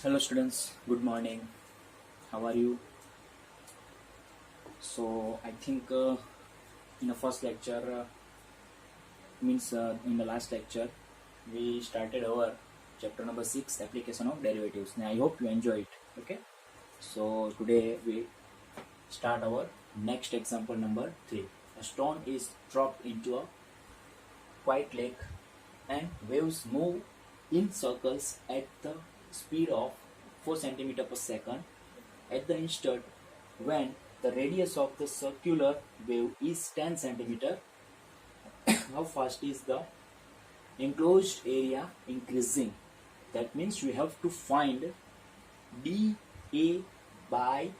Hello students, good morning. How are you? So I think in the first lecture means in the last lecture we started our chapter number 6 application of derivatives. Now I hope you enjoy it. Okay. So today we start our next example number 3. A stone is dropped into a quiet lake and waves move in circles at the speed of 4 centimeter per second. At the instant when the radius of the circular wave is 10 centimeter, how fast is the enclosed area increasing? That means we have to find dA by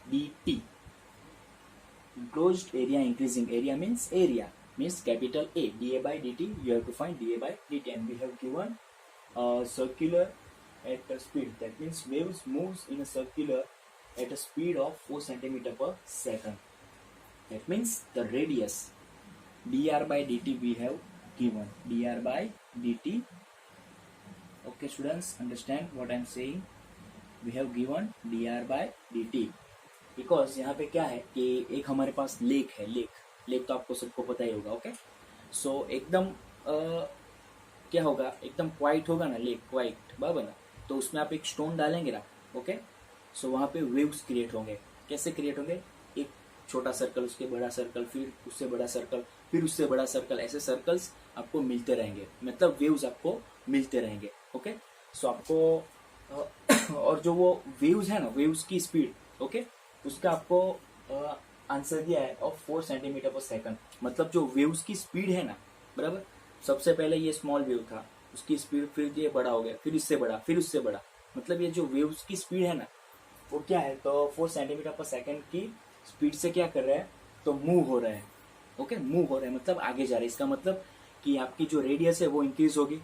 dt. Enclosed area increasing. Area means capital A. dA by dt. You have to find dA by dt, and we have given a circular at a speed. That means waves moves in a circular at a speed of 4 centimeter per second. That means the radius dr by dt we have given. Dr by dt. Okay students, understand what I am saying? We have given dr by dt. Because यहाँ पे क्या है कि एक हमारे पास lake है. Lake तो आपको सबको पता ही होगा. ओके. सो एकदम क्या होगा, एकदम क्वाइट होगा ना लेक, क्वाइट बराबर ना. तो उसमें आप एक स्टोन डालेंगे ना. ओके. सो वहाँ पे वेव्स क्रिएट होंगे. कैसे क्रिएट होंगे? एक छोटा सर्कल, उसके बड़ा सर्कल, फिर उससे बड़ा सर्कल, फिर उससे बड़ा सर्कल. ऐसे सर्कल्स आपको मिलते रहेंगे, मतलब वेव्स आपको मिलते रहेंगे. ओके. सो आपको और जो वो वेव्स है ना, वेव्स की स्पीड, ओके, उसका आपको आंसर दिया है ऑफ 4 सेंटीमीटर पर सेकंड. मतलब जो वेव्स की स्पीड है ना, बराबर. सबसे पहले ये स्मॉल वेव था, उसकी स्पीड फिर ये बड़ा हो गया, फिर इससे बड़ा, फिर उससे बड़ा. मतलब ये जो वेव्स की स्पीड है ना, वो क्या है, तो 4 सेंटीमीटर पर सेकंड की स्पीड से क्या कर रहा है, तो मूव हो रहा है. ओके. मूव हो रहा है मतलब आगे जा रहा है. इसका मतलब कि आपकी जो रेडियस है वो इंक्रीज होगी,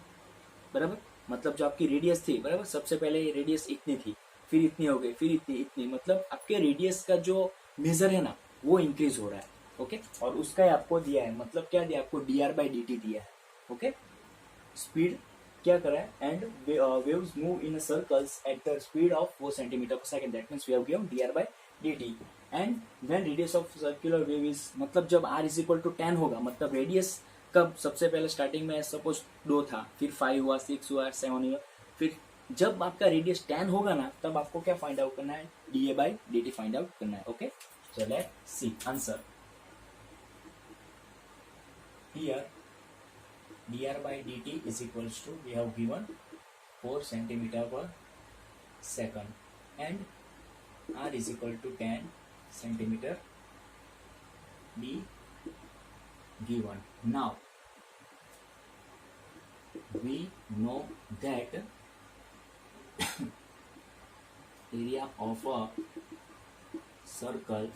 बराबर. मतलब जो आपकी रेडियस थी, बराबर, सबसे पहले ये रेडियस इतनी थी, फिर इतनी हो गई, फिर इतनी इतनी. मतलब आपके रेडियस का जो मेजर है ना, वो इंक्रीज हो रहा है. ओके. और उसका ही आपको दिया है, मतलब क्या दिया आपको, dr बाई dt दिया है. ओके. स्पीड क्या कर रहा है, and waves move in circles at the speed of 4 centimetre per second. That means we have given dr by dt. And when radius of circular wave is, मतलब जब r is equal to 10 होगा, मतलब radius कब, सबसे पहले starting में suppose 2 था, फिर 5 हुआ, 6 हुआ, 7 हुआ, फिर जब आपका रेडियस 10 होगा ना, तब आपको क्या फाइंड आउट करना है, dA by dt find out करना है. Okay. So let's see answer. Here dr by dt is equals to, we have given 4 centimeter per second and r is equal to 10 centimeter be given. Now we know that area of a circle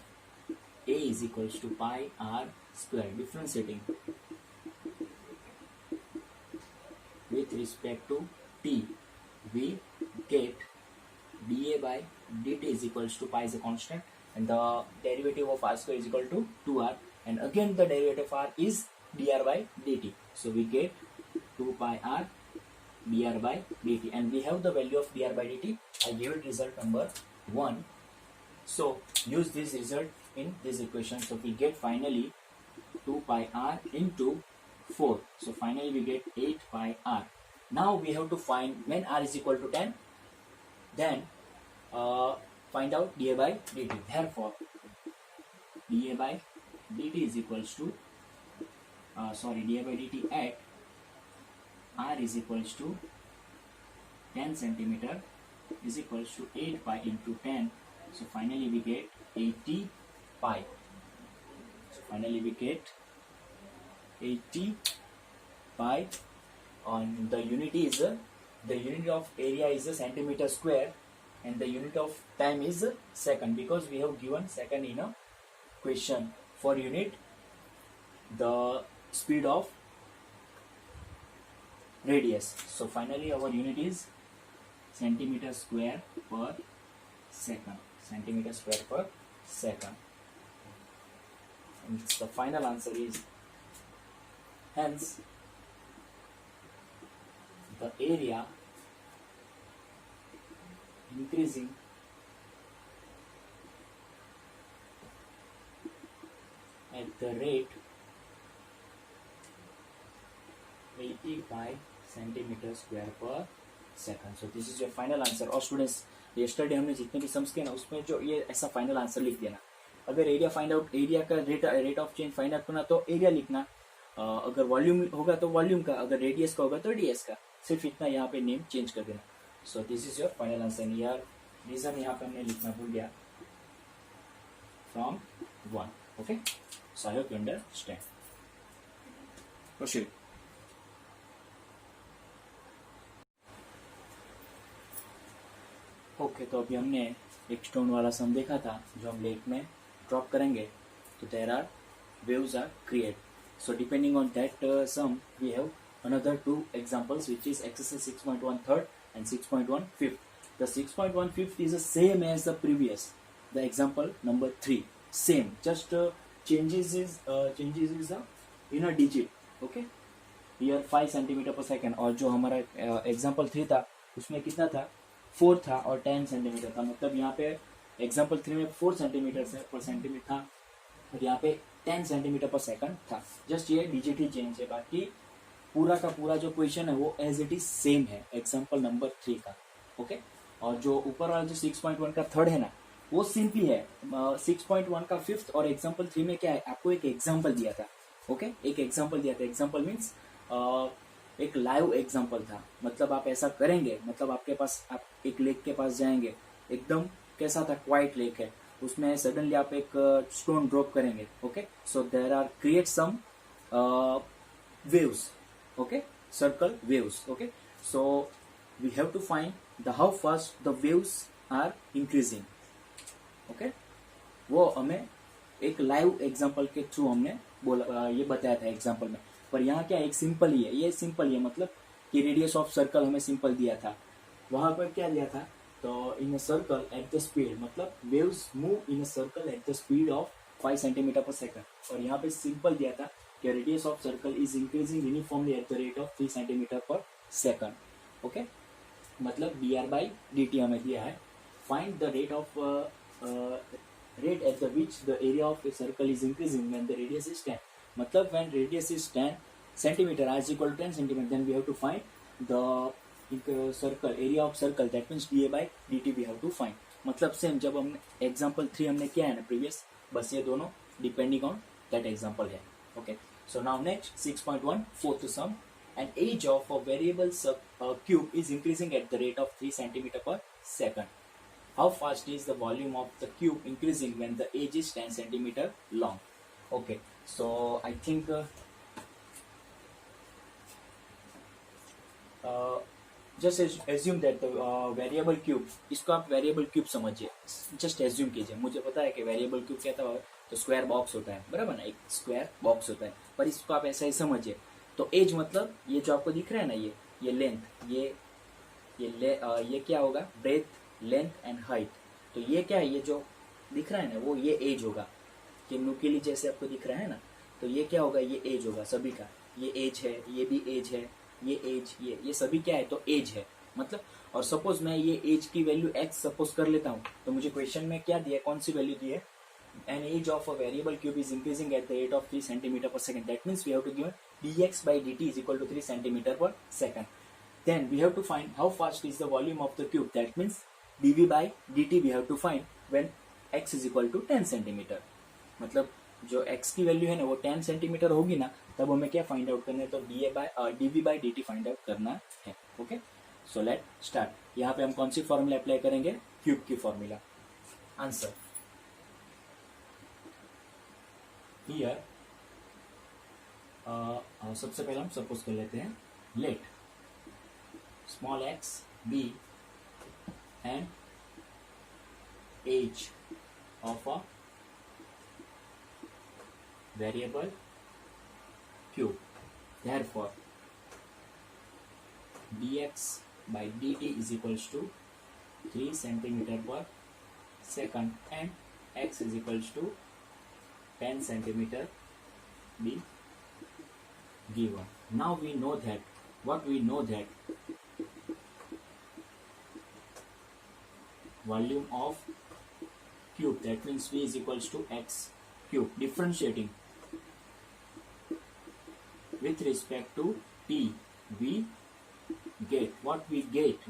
A is equals to pi r square. Differentiating with respect to t, we get dA by dt is equals to pi is a constant, and the derivative of r square is equal to 2r, and again the derivative of r is dr by dt. So we get 2 pi r dr by dt, and we have the value of dr by dt. I give it result number 1. So use this result in this equation. So we get finally 2 pi r into 4. So finally we get 8 pi r. Now we have to find when r is equal to 10, then find out dA by dt. Therefore dA by dt is equals to dA by dt at r is equals to 10 centimeter is equals to 8 pi into 10. So finally we get 80 pi. So finally we get 80 pi. On the unit is the unit of area is a centimeter square, and the unit of time is a second, because we have given second in a question. For unit the speed of radius. So finally our unit is centimeter square per second. Centimeter square per second. And the final answer is, hence the area increasing at the rate 85 centimeter square per second. So this is your final answer. और students yesterday हमने जितने भी sums किए ना उसमें जो ये ऐसा फाइनल आंसर लिख देना. अगर एरिया फाइंड आउट, एरिया का rate of change find out करना तो एरिया लिखना. अगर वॉल्यूम होगा तो वॉल्यूम का, अगर रेडियस का होगा तो रेडियस का. सिर्फ इतना यहाँ पे नेम चेंज कर देना. So this is your final answer. यार रीजन यहाँ पे हमने लिखना भूल गया. From 1. Okay, so I hope you understand. Proceed. Okay, तो अभी हमने एक स्टोन वाला सम देखा था जो हम लेक में ड्रॉप करेंगे. तो there are waves are created. So depending on that sum, we have another 2 examples, which is exercise 6.1 third and 6.1 fifth. The 6.1 fifth is the same as the previous, the example number 3. Same, just changes is in a digit. Okay, here 5 centimeter per second. और जो हमारा example 3 था उसमें कितना था, 4 था और 10 centimetre था. मतलब यहाँ पे एग्जाम्पल 3 में 4 सेंटीमीटर पर सेंटीमीटर था और यहाँ पे 10 सेंटीमीटर पर सेकंड था. जस्ट ये डिजिट ही चेंज है, बाकी पूरा का पूरा जो क्वेश्चन है वो एज इट इज सेम है एग्जाम्पल नंबर 3 का. ओके, और जो ऊपर वाला जो 6.1 का थर्ड है ना वो सिंपली है. 6.1 का फिफ्थ और एग्जाम्पल 3 में क्या है, आपको एक एग्जाम्पल दिया था. ओके, एक एग्जाम्पल दिया था. एग्जाम्पल मीन्स एक लाइव एग्जाम्पल था. मतलब आप ऐसा करेंगे, मतलब आपके पास, आप एक लेक के पास जाएंगे, एकदम कैसा था, क्वाइट लेक है, उसमें सडनली आप एक स्टोन ड्रॉप करेंगे. Okay, so there are create some waves. Okay, circle waves. Okay, so we have to find the how fast the waves are increasing. Okay, वो हमें एक लाइव एग्जांपल के through हमने बोला, ये बताया था एग्जांपल में. पर यहाँ क्या, एक सिंपल ही है, ये सिंपल ही है. मतलब कि रेडियस ऑफ सर्कल हमें सिंपल दिया था. वहां पर क्या दिया था, तो in a circle at the speed, मतलब waves move in a circle at the speed of 5 centimetre per second. और यहाँ पे सिंपल दिया था कि radius of circle is increasing uniformly at the rate of 3 centimetre per second. Okay, मतलब dr/dt हमें दिया है. Find the rate of rate at the which the area of a circle is increasing when the radius is 10. मतलब when radius is 10 centimeter, r is equal to 10 centimeter, then we have to find the circle, area of circle, that means dA by dt we have to find. मतलब same जब हमने example 3 हमने किया है ना previous, बस ये दोनों डिपेंडिंग ऑन दैट एग्जाम्पल है. Okay, so now next 6.1 fourth sum. An age of a variable cube is increasing at the rate of 3 centimeter per second. How fast is the volume of the cube increasing when the age is 10 centimeter long? Okay, so I think just assume that the variable cube, इसको आप variable cube समझिए. just assume कीजिए. मुझे पता है कि variable cube क्या था, तो स्क्वायर बॉक्स होता है, बराबर ना, एक स्क्वायर बॉक्स होता है. पर इसको आप ऐसा ही समझिए. तो एज मतलब ये जो आपको दिख रहा है ना, ये लेंथ, ये क्या होगा, ब्रेथ, लेंथ एंड हाइट. तो ये क्या है, ये जो दिख रहा है ना वो ये एज होगा, कि नुकीली जैसे आपको दिख रहा है ना, तो ये क्या होगा, ये एज होगा सभी का. ये एज है, ये भी एज है, ये एज, ये सभी क्या है, तो एज है. मतलब, और सपोज मैं ये एज की वैल्यू x सपोज कर लेता हूँ, तो मुझे क्वेश्चन में क्या दिया, कौन सी वैल्यू दी है, an age of a variable cube is increasing at the rate of 3 centimeter per second. That means we have to give dx by dt is equal to 3 centimeter per second. Then we have to find how fast is the volume of the cube. That means dv by dt we have to find when x is equal to 10 centimeter. मतलब जो x की value है ना वो 10 centimetre होगी ना, तब हमें क्या फाइंड आउट करना है, तो dv by dt find out करना है. Okay, so let start. यहाँ पे हम कौन सी फॉर्मूला अप्लाई करेंगे, क्यूब की फॉर्मूला. आंसर हियर, सबसे पहले हम सपोज कर लेते हैं, let small x be and edge of a variable cube. therefore dx by dt is equals to 3 centimeter per second and x is equals to 10 centimeter be given. Now we know that, what we know that volume of cube, that means V is equals to x cube. Differentiating with respect to t, we get what we get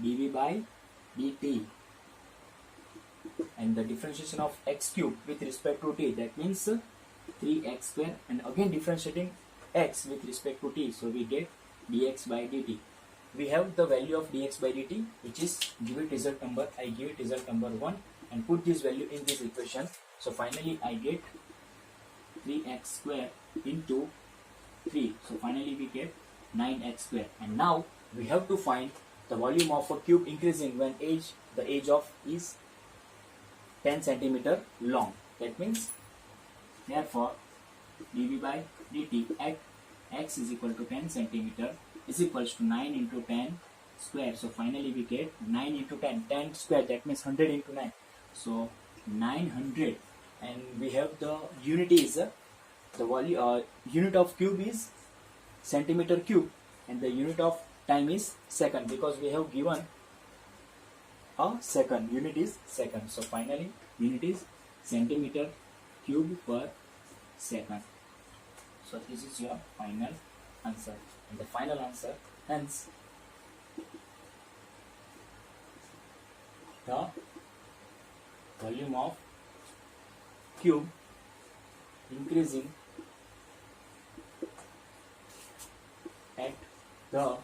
dv by dt, and the differentiation of x cube with respect to t, that means 3x square, and again differentiating x with respect to t, so we get dx by dt. We have the value of dx by dt, which is, give it result number, I give it result number 1 and put this value in this equation. So finally I get 3x square into 3, so finally we get 9x square. And now we have to find the volume of a cube increasing when the edge of is 10 centimeter long. That means, therefore, dv by dt at x is equal to 10 centimeter is equals to 9 into 10 square. So finally we get 9 into 10, 10 square, that means 100 into 9. So 900, and we have the unit is the volume, unit of cube is centimeter cube, and the unit of time is second, because we have given a second, unit is second. So finally unit is centimeter cube per second. So this is your final answer, and the final answer, hence the volume of cube increasing at the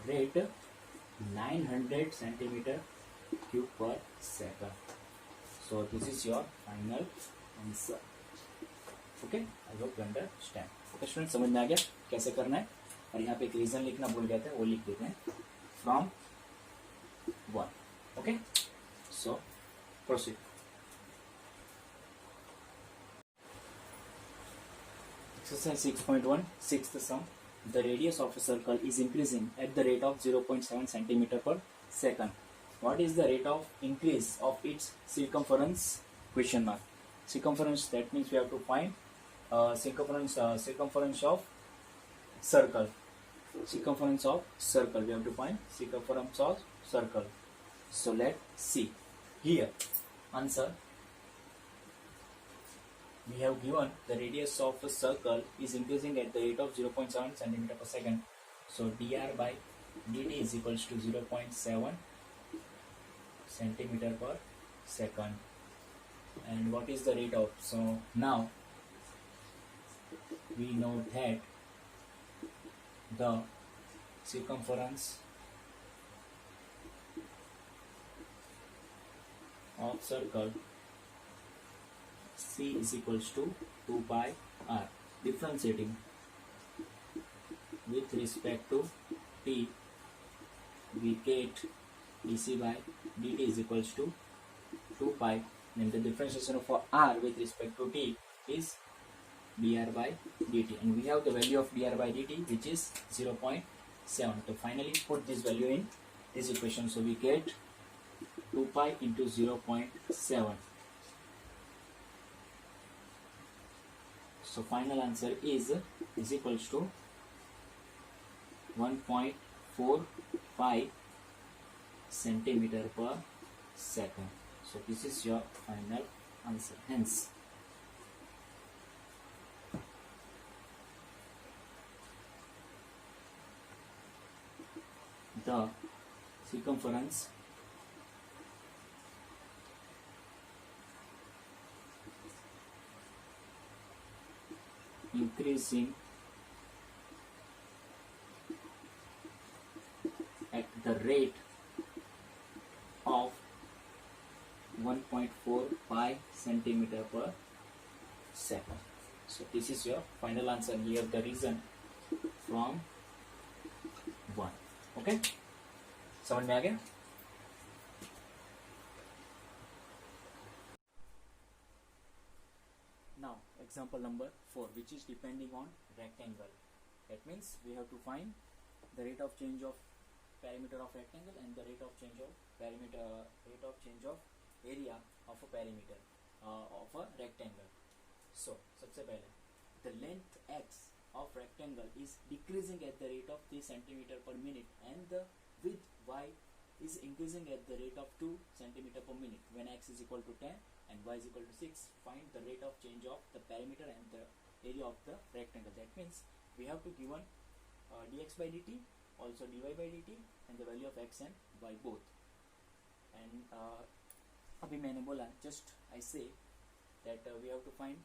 rate 900 centimeter cube per second. So this is your final answer. Okay, I hope you understand. Okay student, समझ में आ गया कैसे करना है. और यहाँ पे एक रीजन लिखना भूल गए थे, वो लिख देते हैं, from 1. Okay, so proceed. Exercise 6.1, sixth sum. The radius of a circle is increasing at the rate of 0.7 centimeter per second. What is the rate of increase of its circumference? Question mark. Circumference, that means we have to find circumference of circle. Circumference of circle. We have to find circumference of circle. So let's see. Here, answer. We have given the radius of a circle is increasing at the rate of 0.7 centimeter per second. So dr by dt is equals to 0.7 centimeter per second. And what is the rate of? So now we know that the circumference of circle C is equals to 2 pi r. Differentiating with respect to t, we get dc by dt is equals to 2 pi, and the differentiation for r with respect to t is dr by dt, and we have the value of dr by dt, which is 0.7. So finally put this value in this equation, so we get 2 pi into 0.7. So final answer is equals to 1.45 centimeter per second. So this is your final answer. Hence, the circumference increasing at the rate of 1.45 centimeter per second. So this is your final answer. Here the reason from 1. Okay, समझ में आ गया? Now example number 4, which is depending on rectangle. That means we have to find the rate of change of perimeter of rectangle and the rate of change of perimeter, rate of change of area of a perimeter of a rectangle. So सबसे पहले the length x of rectangle is decreasing at the rate of 3 centimeter per minute, and the width y is increasing at the rate of 2 centimeter per minute. When x is equal to 10 and y is equal to 6, find the rate of change of the perimeter and the area of the rectangle. That means we have to given dx by dt, also dy by dt, and the value of x and y both. And अभी मैंने बोला, just I say that we have to find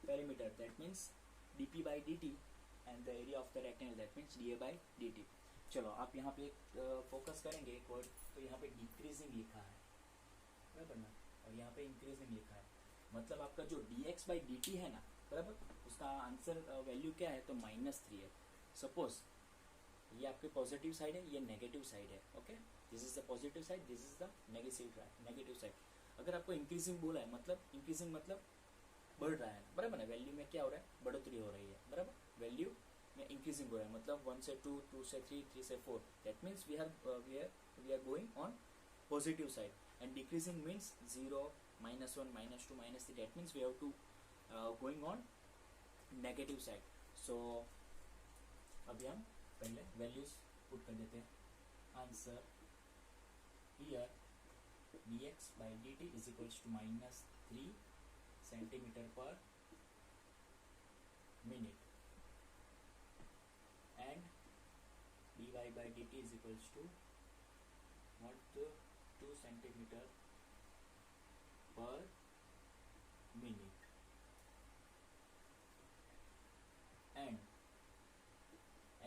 perimeter, that means dp by dt, and the area of the rectangle, that means da by dt. चलो आप यहाँ पे focus करेंगे एक word, तो यहाँ पे डिक्रीजिंग लिखा है, बराबर ना, और यहाँ पे इंक्रीजिंग लिखा है, मतलब आपका जो dx by dt है ना, बराबर, उसका आंसर वैल्यू क्या है, तो -3 है. सपोज ये आपके पॉजिटिव साइड है, ये नेगेटिव साइड है. Okay, this is the positive side, this is the negative side. अगर आपको इंक्रीजिंग बोला है, मतलब इंक्रीजिंग मतलब बढ़ रहा है, बराबर ना, वैल्यू में क्या हो रहा है, बढ़ोतरी हो रही है, बराबर, वैल्यू में इंक्रीजिंग हो रहा है, मतलब 1 से 2, 2 से 3, 3 से 4. That means we are going on positive side. And decreasing means 0, -1, -2, -3. That means we have to going on negative side. So अभी हम पहले वैल्यूज पुट कर देते हैं. Answer here dx by dt is equals to -3 centimeter per minute, and dy by dt is equals to 2 centimeter per minute, and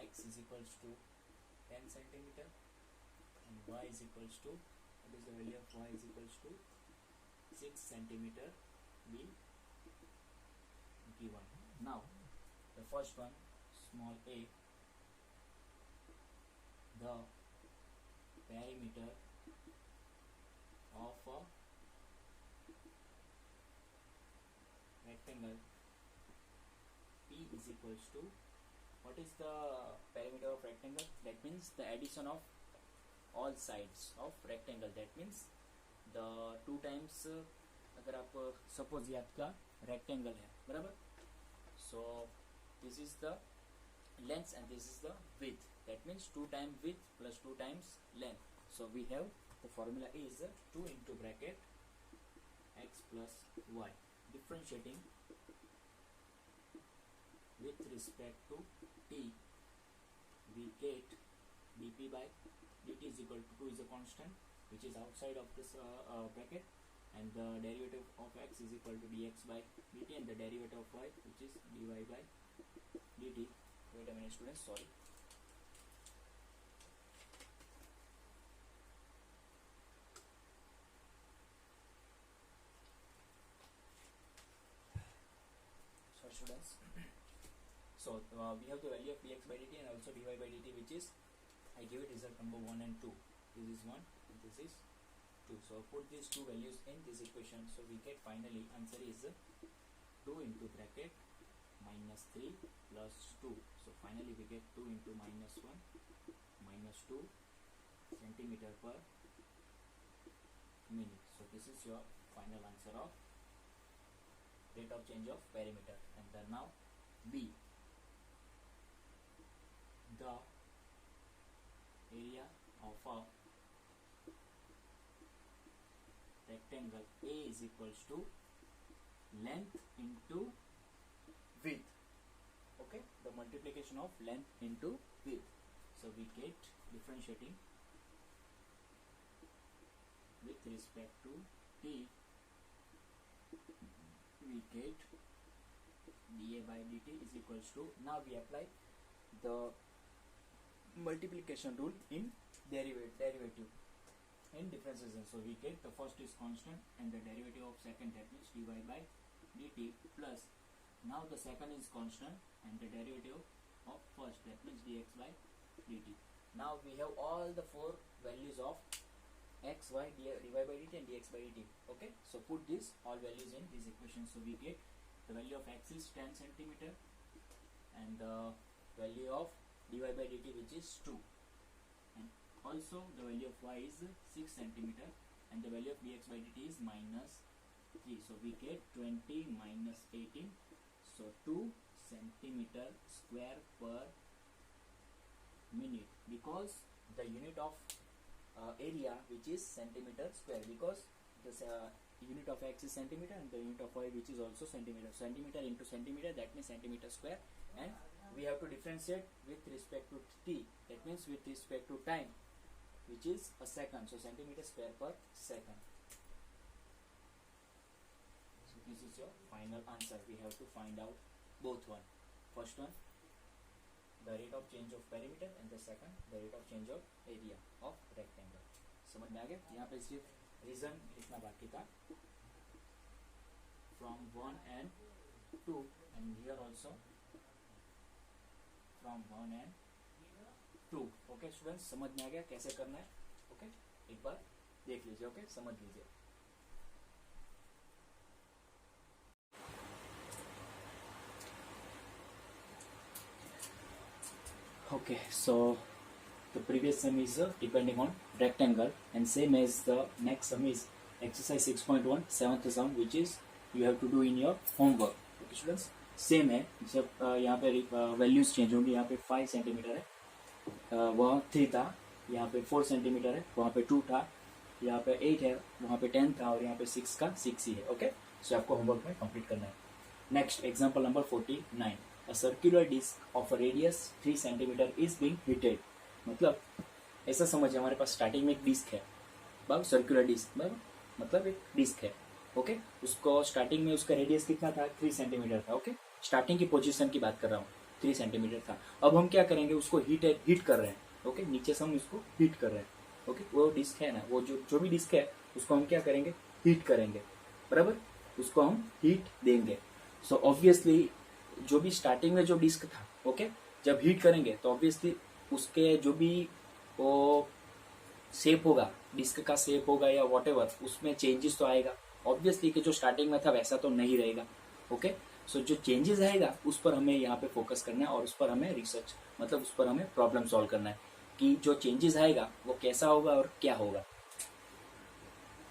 x is equals to 10 centimeter, and y is equals to, what is the value of y is equals to 6 centimeter be given. Now the first one, small a, the perimeter of a rectangle P is equals to, what is the perimeter of rectangle, that means the addition of all sides of rectangle. That means the 2 times, अगर आप suppose ये आपका rectangle है, बराबर, so this is the length and this is the width. That means 2 times width plus 2 times length. So we have the formula is 2 into bracket x plus y. Differentiating with respect to t, we get dp by dt is equal to 2 is a constant which is outside of this bracket, and the derivative of x is equal to dx by dt, and the derivative of y which is dy by dt. Wait a minute students, sorry. Sorry students. So we have the value of dx by dt and also dy by dt, which is, I give it result number 1 and 2. This is 1 and this is 2. So put these two values in this equation. So we get finally answer is 2 into bracket -3 plus 2. So finally we get 2 into -1 -2 centimeter per minute. So this is your final answer of rate of change of perimeter. And then now B, the area of a rectangle A is equals to length into width. Okay, the multiplication of length into width. So we get differentiating with respect to t, we get dA by dt is equals to, now we apply the multiplication rule in derivative in differentiation. So we get the first is constant and the derivative of second, that means dy by dt, plus now the second is constant and the derivative of first, that means dx by dt. Now we have all the 4 values of x, y, dy by dt and dx by dt. Okay, so put this all values in this equation. So we get the value of x is 10 centimeter and the value of dy by dt which is 2, and also the value of y is 6 centimeter and the value of dx by dt is -3. So we get 20 minus 18, so 2 centimeter square per minute, because the unit of area which is centimeter square, because the unit of x is centimeter and the unit of y which is also centimeter. Centimeter into centimeter, that means centimeter square, and we have to differentiate with respect to t, that means with respect to time, which is a second. So centimeter square per second. So this is your final answer. We have to find out both one. First one, the rate of change of perimeter, and the second, the rate of change of area of rectangle. समझ में आ गया? यहाँ पे सिर्फ reason लिखना बाकी था. From 1 and 2, and here also from 1 and 2. Okay students, समझ में आ गया कैसे करना है? ओके, एक बार देख लीजिए. ओके, समझ लीजिए. Okay, so the previous sum is depending on rectangle, and same as the next sum is exercise 6.1 7th sum, which is you have to do in your homework. Okay students, same है. जब यहाँ पे values change होंगी. यहाँ पे 5 centimetre है, वहाँ 3 था. यहाँ पे 4 सेंटीमीटर है, वहाँ पे 2 था. यहाँ पे 8 है, वहाँ पे 10 था, और यहाँ पे 6 का 6 ही है. ओके, सो आपको होमवर्क में कंप्लीट करना है. Next example number 49. A circular disc of a radius 3 cm is being heated. मतलब ऐसा समझिए, हमारे पास स्टार्टिंग में एक डिस्क है, बराबर, सर्कुलर डिस्क, बराबर, मतलब एक डिस्क है. ओके, उसको स्टार्टिंग में उसका रेडियस कितना था? 3 सेंटीमीटर था. ओके, स्टार्टिंग की पोजीशन की बात कर रहा हूँ, 3 सेंटीमीटर था. अब हम क्या करेंगे, उसको हीट कर रहे हैं. ओके, नीचे से हम इसको हीट कर रहे हैं. ओके, वो डिस्क है ना, वो जो भी डिस्क है उसको हम क्या करेंगे, हीट करेंगे, बराबर, उसको हम हीट देंगे. सो ऑब्वियसली जो भी स्टार्टिंग में जो डिस्क था, ओके, जब हीट करेंगे तो ऑब्वियसली उसके जो भी वो शेप होगा, डिस्क का शेप होगा या व्हाटएवर, उसमें चेंजेस तो आएगा. ऑब्वियसली कि जो स्टार्टिंग में था वैसा तो नहीं रहेगा. ओके, सो जो चेंजेस आएगा उस पर हमें यहाँ पे फोकस करना है, और उस पर हमें रिसर्च, मतलब उस पर हमें प्रॉब्लम सॉल्व करना है कि जो चेंजेस आएगा वो कैसा होगा और क्या होगा.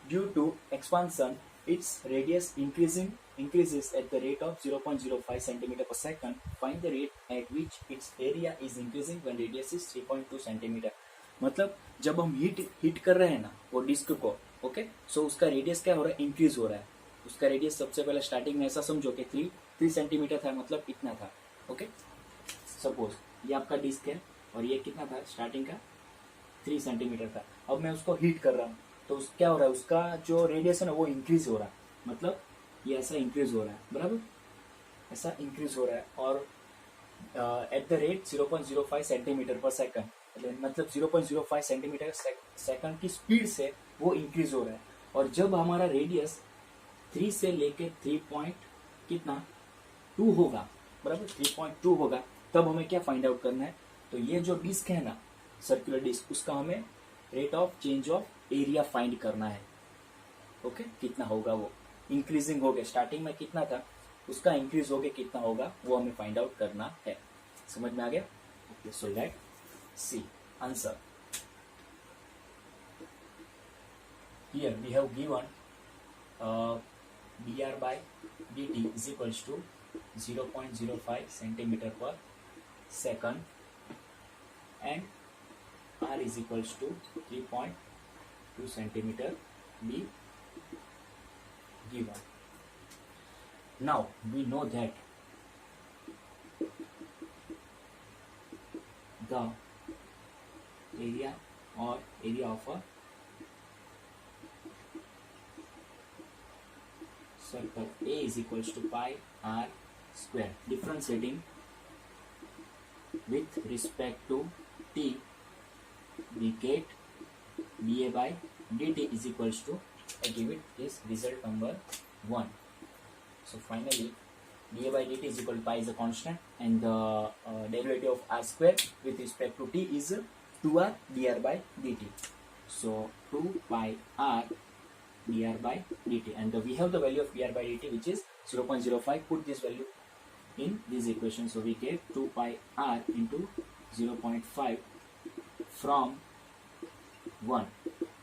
Due to expansion, its radius increases at the rate of 0.05 cm per second. Find the rate at which its area is increasing when radius is 3.2 cm. मतलब जब हम हीट कर रहे हैं ना वो डिस्क को, ओके, सो उसका रेडियस क्या हो रहा है, इंक्रीज हो रहा है. उसका रेडियस सबसे पहले स्टार्टिंग में ऐसा समझो कि 3 सेंटीमीटर था, मतलब इतना था. ओके, सपोज ये आपका डिस्क है और ये कितना था स्टार्टिंग का, 3 सेंटीमीटर था. अब मैं उसको हीट कर रहा हूँ तो क्या हो रहा है, उसका जो रेडियस है ना वो इंक्रीज हो रहा है. मतलब ये ऐसा इंक्रीज हो रहा है, बराबर, ऐसा इंक्रीज हो रहा है. और eight the rate 0.05 centimetre per second, मतलब 0.05 सेंटीमीटर सेकंड की स्पीड से वो इंक्रीज हो रहा है. और जब हमारा रेडियस 3 से लेके 3.2 होगा, बराबर, 3.2 होगा, तब हमें क्या फाइंड आउट करना है. तो ये जो डिस्क है ना, सर्कुलर डिस्क, उसका हमें rate of change of area find करना है. ओके, कितना होगा, वो इंक्रीजिंग हो गया, स्टार्टिंग में कितना था उसका इंक्रीज हो गया, कितना होगा वो हमें फाइंड आउट करना है. समझ में आ गया? Okay, so let see answer. Here we have given dr by dt is equals to 0.05 centimeter per second, and r is equals to 3.2 centimeter be given. Now we know that the area or area of a circle A is equals to pi r square. Differentiating with respect to t, we get dA by dt is equals to, I give it this result number 1. So finally dA by dt is equal to pi is a constant, and the derivative of r square with respect to t is 2r dr by dt. So 2 pi r dr by dt, and we have the value of dr by dt which is 0.05. Put this value in this equation, so we get 2 pi r into 0.5 from 1.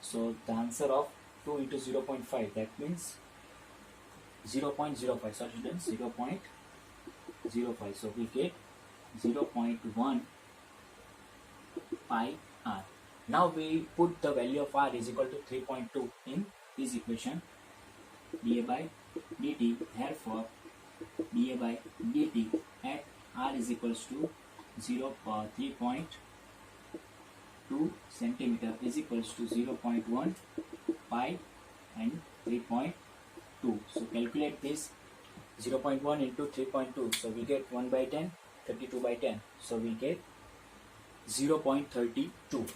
So the answer of 2 into 0.5, that means 0.05. Sorry students, 0.05. So we get 0.1 pi r. Now we put the value of r is equal to 3.2 in this equation. dA by dt, therefore dA by dt at r is equals to 3.2 centimeter is equals to 0.1 pi and 3.2. So calculate this. 0.1 into 3.2, so we get 1 by 10, 32 by 10, so we get 0.32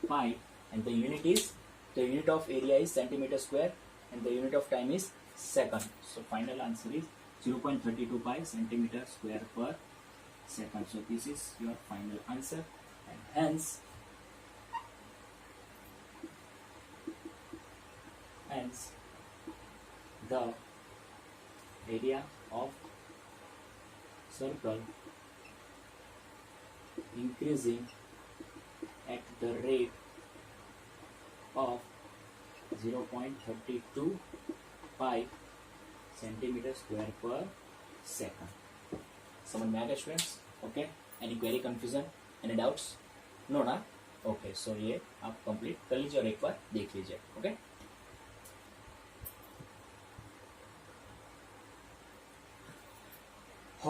pi, and the unit of area is centimeter square and the unit of time is second. So final answer is 0.32 pi centimeter square per second. So this is your final answer, and hence the area of circle increasing at the rate of 0.32 pi centimeter square per second. समझ में आ गया students? Okay, any query, confusion, any doubts? No ना? Okay, so ये आप complete कर लीजिए और एक बार देख लीजिए. Okay,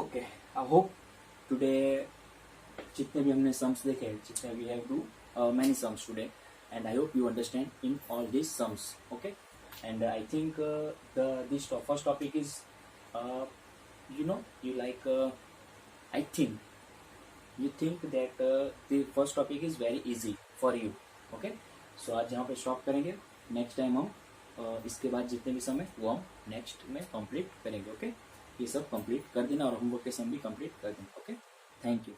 okay, I hope today जितने भी हमने सम्स देखे, जितने we have do many sums today, and I hope you understand in all these sums. Okay, and I think this first topic is you like I think you think that the first topic is very easy for you. Okay, so आज यहाँ पे stop करेंगे. Next time हम इसके बाद जितने भी सम है वो हम नेक्स्ट में कंप्लीट करेंगे. ओके, ये सब कंप्लीट कर देना और होमवर्क के सम भी कंप्लीट कर देना. Okay, thank you.